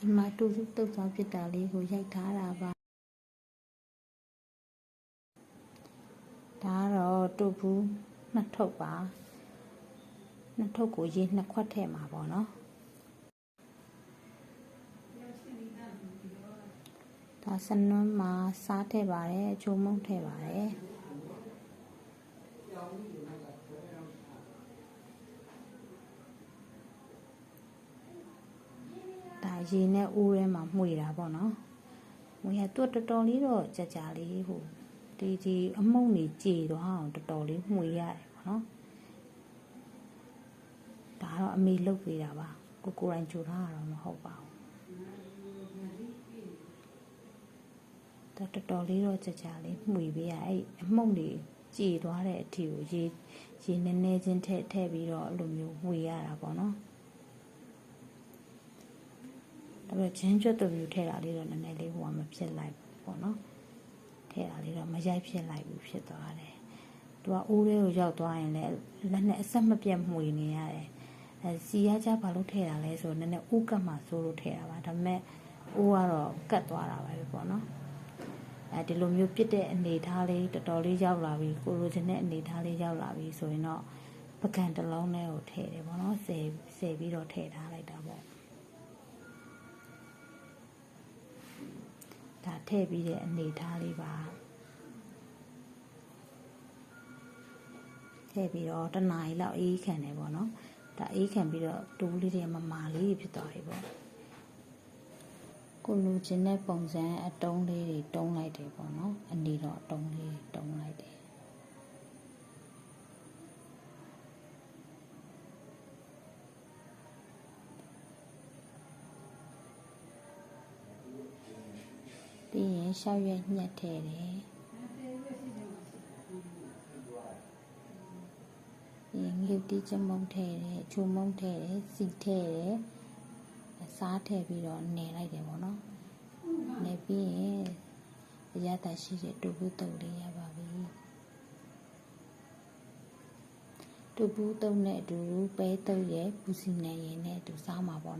ဒီမှာတူစုတုတ်ဆောင်ဖြစ်တာလေးကိုရိုက်ထားတာပါဒါကတော့တူဘူးနှစ်ထုပ်ပါနှစ်ထုပ်ကိုရေနှစ်ခွက်ထည့်မှာပေါ့နော်ဒါစနွမ်းမှာစားထည့်ပါတယ်အချိုမုန့်ထည့်ပါတယ်ဒါရေနဲ့အိုးထဲမှာမှွေတာပေါ့နော်မှွေရသူ့တော်တော်လေးတော့ကြာလေးဟိုဒီအမုံတွေကြေသွားအောင်တော်တော်လေးမှွေရတယ်ပေါ့နော်ဒါတော့အမေလုပ်ပေးတာပါကိုယ်တိုင်ကြိုထားတာတော့မဟုတ်ပါဘူးတော်တော်လေးတော့ကြာလေးမှွေပေးရအဲ့အမုံတွေကြေသွားတဲ့အထိကိုရေနည်းနည်းချင်းထည့်ပြီးတော့အဲ့လိုမျိုးမှွေရတာပေါ့နော်ဒါပေမဲ့ဂျင်းကျွတ်တူမျိုးထည့်တာလေးတော့နည်းနည်းလေးဟိုမဖြစ်လိုက်ဘူးပေါ့နော်ထည့်တာလေးတော့မရိုက်ဖြစ်လိုက်ဘူးဖြစ်သွားတယ်သူကအိုးလေးကိုရောက်သွားရင်လည်းလက်နဲ့အဆက်မပြတ်မှွေနေရတယ်စီရကြဘာလို့ထည့်တာလဲဆိုတော့နည်းနည်းအိုးကတ်မှဆိုလို့ထည့်တာပါဒါပေမဲ့အိုးကတော့ကတ်သွားတာပဲပေါ့နော်ဒီလိုမျိုးပြစ်တဲ့အနေထားလေးတော်တော်လေးရောက်လာပြီကိုလိုချင်တဲ့အနေထားလေးရောက်လာပြီဆိုရင်တော့ပကံတစ်လုံးနဲ့ကိုထည့်တယ်ပေါ့နော်ဆယ်ပြီးတော့ထည့်ထားလိုက်တာပေါ့ဒါထည့်ပြီးတဲ့အနေထားလေးပါထည့်ပြီးတော့တစ်နာရီလောက်အေးခံတယ်ပေါ့နော်ဒါအေးခံပြီးတော့တူးလေးတွေမမာလေးဖြစ်သွားပြီပေါ့ကိုလူချင်းတဲ့ပုံစံအတုံးလေးတွေတုံးလိုက်တယ်ပေါ့နော်အနေတော့အတုံးလေးတုံးလိုက်တယ်ပြီးရင်ရှောက်ရွက်ညှက်ထည့်တယ်ငရုတ်တိကျမုံထည့်တယ်ချိုမုံထည့်တယ်စီထည့်တယ်စားထည့်ပြီးတော့နယ်လိုက်တယ်ပေါ့နော်နယ်ပြီးရင်အရသာရှိတဲ့တူဘူးတုပ်လေးရပါပြီတူဘူးတုပ်နဲ့အတူပဲတုပ်ရဲ့ပူစီနယ်ရင်နဲ့အတူစားမှာပေါ့နော်